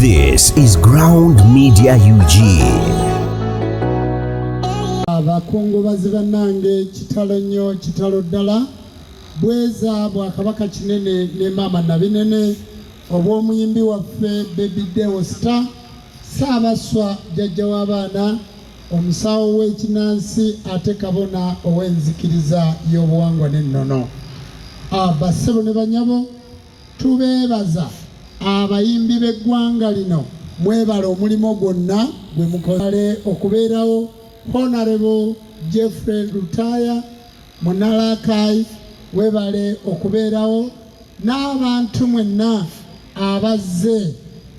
This is Ground Media UG. Abakungu bazibanange kitalo nnyo kitalo ddala bweza bwakabaka kinene ne mama nabinene obw'omuyimbi waffe Baby Deo Star Ssaabaswa jjajja w'abaana omusawo w'ekinansi ate kabona ow'enzikiriza y'obuwangwa n'ennono. Bassebo ne banyabo tubeebaza abayimbi b'eggwanga lino mwebala omulimo gwonna gwe mukoze okubeerawo. Honorable Jeffrey Lutaya Munalakai webale okubeerawo n'abantu mwenna abazze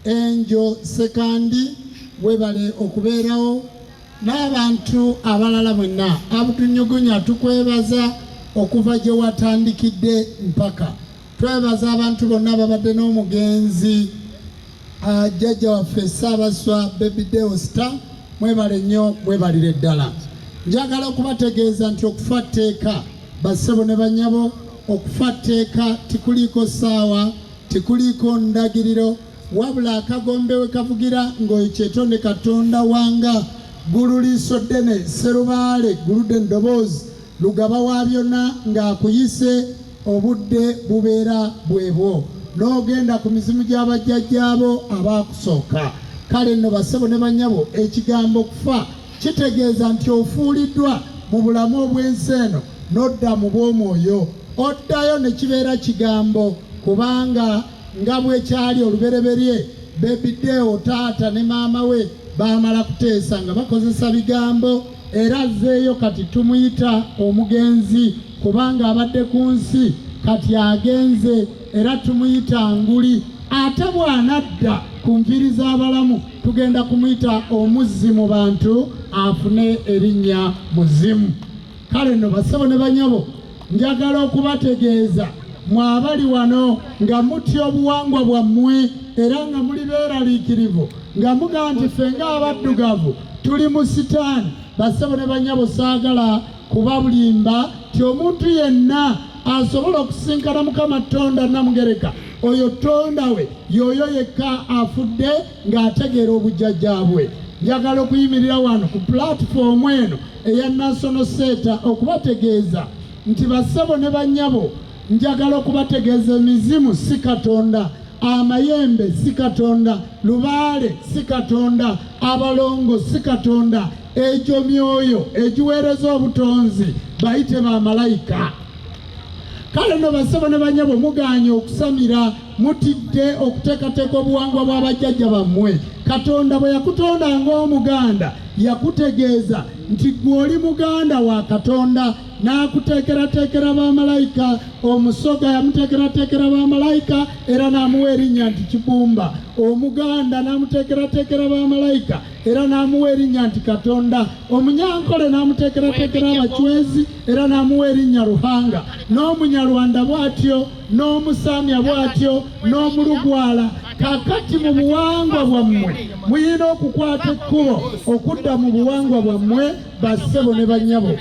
Angel Sekandi webale okubeerawo n'abantu abalala mwenna abutunyugunya tukwebaza okuva gye watandikidde mpaka twebaza abantu bonna babadde n'omugenzi jjajja waffe Ssaabaswa Baby Deo Star mwebale nnyo mwebalire ddala. Njagala okubategeeza nti okufa tteeka bassebo ne banyabo okufa tteeka tikuliiko ssaawa tikuliiko ndagiriro wabula akagombe we kavugira ng'oyo kyetonde Katonda wanga gululiiso ddene serubaale guludde endoboozi lugaba wa byonna ng'akuyise obudde bubeera bwebwo n'ogenda ku mizimu gy'abajjajjaabo abaakusooka. Kale nno bassebo ne banyabo ekigambo okufa kitegeeza nti ofuuliddwa mu bulamu obw'ensi eno n'odda mu bw'omwoyo oddayo ne kibeera kigambo kubanga nga bwekyali olubereberye Baby Deo taata ne maama we baamala kuteesa nga bakozesa bigambo era azzeeyo kati tumuyita omugenzi kubanga abadde ku nsi kati agenze era tumuyita nguli ate bw'anadda ku nviri z'abalamu tugenda kumuyita omuzzi mu bantu afune erinnya muzimu. Kale nno bassebo ne banyabo njagala okubategeeza mwabali wano nga mutya obuwangwa bwammwe era nga muli beeraliikirivu nga mugamba nti ffe ng'abaddugavu tuli mu sitaani. Bassebo ne banyabo saagala kubabulimba ti omuntu yenna asobola okusinkana Mukama Tonda Namugereka oyo Tonda we yoyo yekka afudde ng'ategeera obujjajjaabwe. Njagala okuyimirira wano ku platform eno eya National Center okubategeeza nti bassebo ne banyabo njagala okubategeeza emizimu si Katonda, amayembe si Katonda, lubaale si Katonda, abalongo si Katonda, egyo myoyo egiweereza obutonzi bayite bamalayika. Kale no bassebo ne banyabo muganye okusamira mutidde okuteekateeka obuwangwa bw'abajjajja bammwe. Katonda bwe yakutonda ng'omuganda yakutegeeza nti gw'oli muganda wa Katonda n'akuteekerateekera bamalayika. Omusoga yamuteekerateekera bamalayika era n'amuwa erinnya nti Kibumba. Omuganda n'amuteekerateekera bamalayika era n'amuwa erinnya nti Katonda. Omunyankole n'amuteekerateekera abacwezi era n'amuwa erinnya Ruhanga. N'Omunyarwanda bw'atyo, n'Omusamya bw'atyo, n'Omulugwala. Kakati mu buwangwa bwammwe muyina okukwata ekkubo okudda mu buwangwa bwammwe bassebo ne banyabo.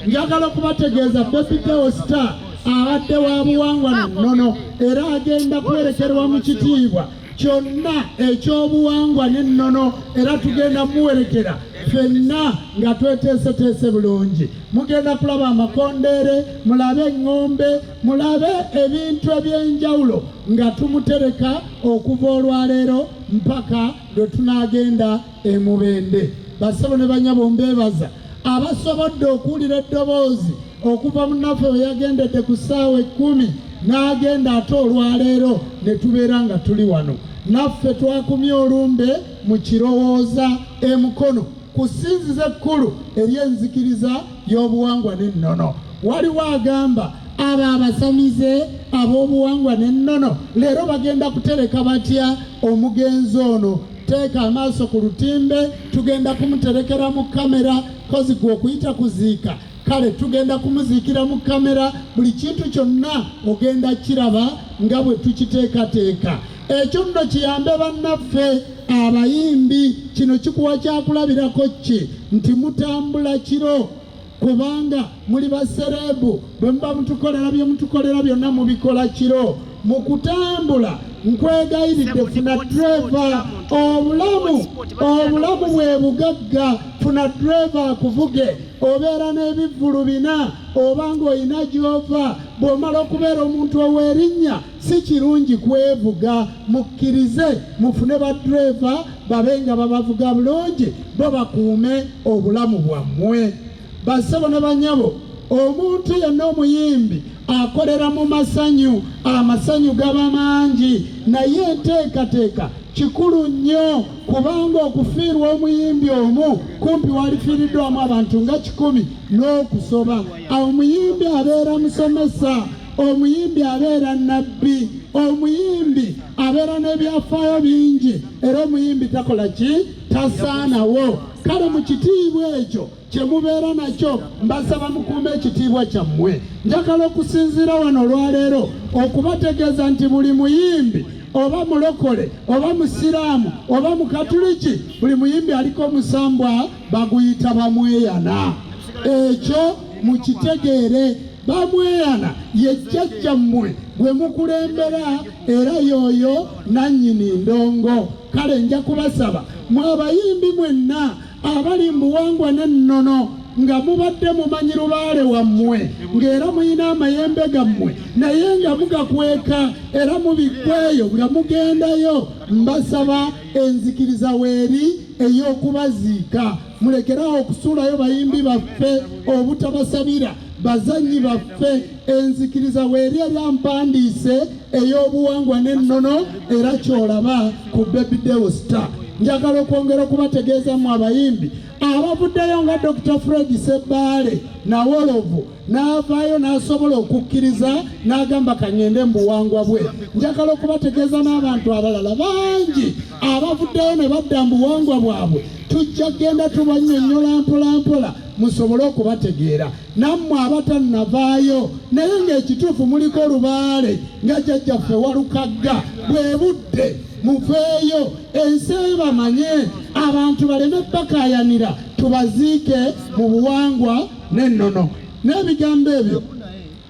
Njagala okubategeeza Baby Deo Star abadde wa buwangwa n'ennono era agenda kwerekerwa mu kitiibwa kyonna eky'obuwangwa n'ennono era tugenda muwerekera ffenna nga tweteeseteese bulungi. Mugenda kulaba amakondeere, mulabe eŋŋombe, mulabe ebintu eby'enjawulo nga tumutereka okuva olwaleero mpaka lwe tunaagenda e Mubende. Bassebo ne banyabo mbeebaza abasobodde okuwulira eddoboozi okuva munnaffe we yagendedde ku ssaawa 10 n'agenda ate olwaleero ne tubeera nga tuli wano. Naffe twakumye olumbe mu kirowooza emukono ku ssinzizo ekkulu ery'enzikiriza y'obuwangwa n'ennono. Waliwo agamba abo abasamize ab'obuwangwa n'ennono leero bagenda kutereka batya omugenzi ono. Teeka amaaso ku lutimbe tugenda kumuterekera mu kamera kozi gwe okuyita kuziika. Kale tugenda kumuziikira mu kamera buli kintu kyonna ogenda kiraba nga bwe tukiteekateeka. Ekyo nno kiyambe bannaffe abayimbi kino kikuwa kyakulabirako ki nti mutambula kiro kubanga muli baserebu bwe muba mutukolera bye mutukolera byonna mubikola kiro mukutambula nkwegayiridde funa driver. Obulamu bwe bugagga, funa driver akuvuge. Obeera n'ebivvulu bina oba ng'olina gy'ova. Bw'omala okubeera omuntu ow'erinnya si kirungi kwevuga. Mukkirize mufune ba driver babe nga babavuga bulungi, bo bakuume obulamu bwammwe. Bassebo ne bannyabo, omuntu yenna omuyimbi akolera mu masanyu, amasanyu gaba mangi, naye enteekateeka kikulu nnyo, kubanga okufiirwa omuyimbi omu kumpi walifiiriddwamu abantu nga 10 n'okusoba. Omuyimbi abeera musomesa, omuyimbi abeera nabbi, omuyimbi abeera n'ebyafaayo bingi, era omuyimbi takola ki? Tasaanawo. Kale mu kitiibwa ekyo kye mubeera nakyo mbasaba mukuume ekitiibwa kyammwe. Njagala okusinziira wano olwaleero okubategeeza nti buli muyimbi oba mulokole oba musiraamu oba mukatuliki, buli muyimbi aliko omusambwa baguyita bamweyana. Ekyo mukitegeere. Bamweyana ye jjajjammwe gwe mukulembera, era y'oyo nannyini ndongo. Kale nja kubasaba mwe abayimbi mwenna abali mu buwangwa n'ennono nga mubadde mumanyi lubaale wammwe, ng'era muyina amayembe gammwe naye nga mugakweka era mubiggweyo nga mugendayo, mbasaba enzikiriza weeri ey'okubaziika. Mulekerawo okusuulayo bayimbi baffe, obutabasabira bazanyi baffe. Enzikiriza weeri eryampandiise ey'obuwangwa n'ennono, era kyolaba ku Baby Deo Star. Njagala okwongera okubategeeza mu abayimbi abavuddeyo nga Dr. Fred Ssebaale na Wolovu n'avaayo n'asobola okukkiriza n'agamba kangende mu buwangwa bwe. Njagala okubategeeza n'abantu abalala bangi abavuddeyo ne badda mu buwangwa bwabwe. Tujja genda tubannyonnyola mpolampola musobole okubategeera. Nammwe abatannavaayo naye ng'ekituufu muliko olubaale nga jjajjaffe Walukagga, bwe budde muveeyo, ensi bamanye, abantu baleme bakayanira, tubaziike mu buwangwa n'ennono. N'ebigambo ebyo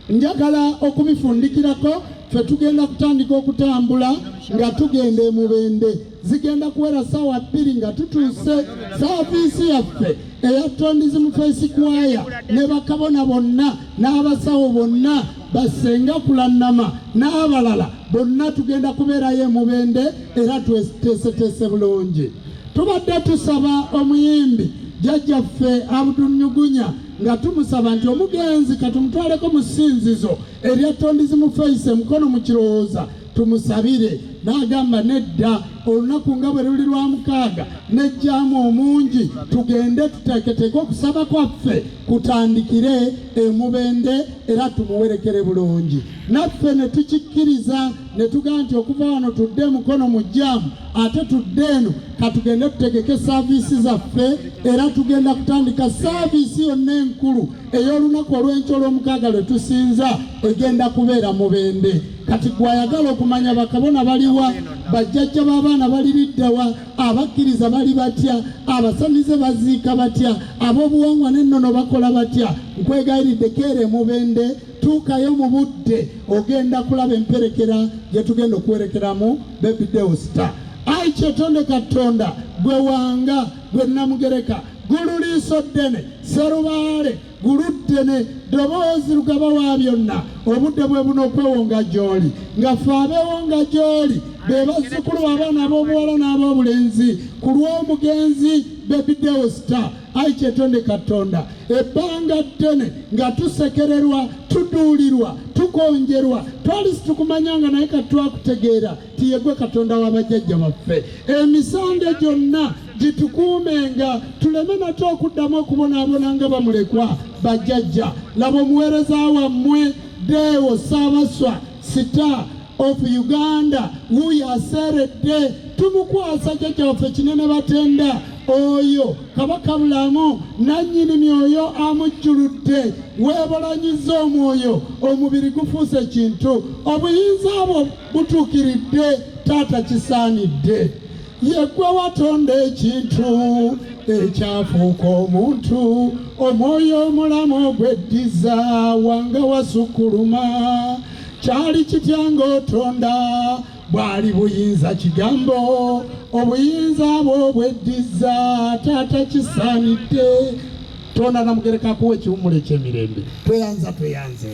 njagala okubifundikirako. Ffe tugenda kutandika okutambula nga tugenda e Mubende. Zigenda kuwera ssaawa 2 nga tutuuse saaviisi yaffe eya Tondizimu Face Choir ne bakabona bonna n'abasawo bonna basenga kulannama n'abalala bonna tugenda kubeerayo e Mubende, era tweteeseteese bulungi. Tubadde tusaba omuyimbi jjajjaffe Abudunyugunya nga tumusaba nti omugenzi katumutwaleko mu ssinzizo erya Tondizimu Face Mukono mu Kirowooza tumusabire. N'agamba nedda, olunaku nga bwe luli lwa 6 nejjaamu omungi, tugende tuteeketeeke okusaba kwaffe kutandikire e Mubende era tumuwerekere bulungi. Naffe ne tukikkiriza ne tugamba nti okuva wano tudde Mukono mu jjaamu, ate tudde eno katugende tutegeke saaviisi zaffe, era tugenda kutandika saaviisi yonna enkulu ey'olunaku olw'enkya olw'omukaaga lwe tusinza egenda kubeera Mubende. Kati gwayagala okumanya bakabona baliwa, bajjajja b'abaana baliriddawa, abakkiriza bali batya, abasamize baziika batya, ab'obuwangwa n'ennono bakola batya. Nkwegayiridde keera e Mubende, tuukayo mu budde, ogenda kulaba emperekera gye tugenda okuwerekeramu Baby Deo Star. Ayi Kyetonde Katonda, gwe wanga, gwe Namugereka, gululiiso ddene, Serubaale, guluddene, ddoboozi lugaba wa byonna, obudde bwe buno okwewonga gy'oli, nga ffe abeewonga gy'oli be bazzukulu abaana ab'obuwala n'ab'obulenzi ku lw'omugenzi Baby Deo Star. Ayi Kyetonde Katonda, ebbanga ddene nga tusekererwa, tuduulirwa, tukonjerwa, twali situkumanyanga naye kati twakutegeera ti ye gwe Katonda w'abajjajja baffe. Emisango gyonna gitukuumenga, tuleme nate okuddamu okubonaabona nga bamulekwa bajjajja. Laba omuweereza wammwe Deo Ssaabaswa Star of Uganda wuyaseeredde, tumukwasa jjajja waffe Kinene Batenda, oyo Kabaka bulamu nannyini myoyo amujjuludde, weebalanyiza omwoyo, omubiri gufuuse kintu, obuyinza bwo butuukiridde, taata kisaanidde. Yeggwe watonda ekintu ekyafuuka omuntu, omwoyo omulamu ogweddiza wanga wasukkuluma, kyali kityango otonda bwali buyinza kigambo obuyinza bwo bweddiza taata kisaanidde tonda namugereka kuwa ekiwummulo ekyemirembe tweyanze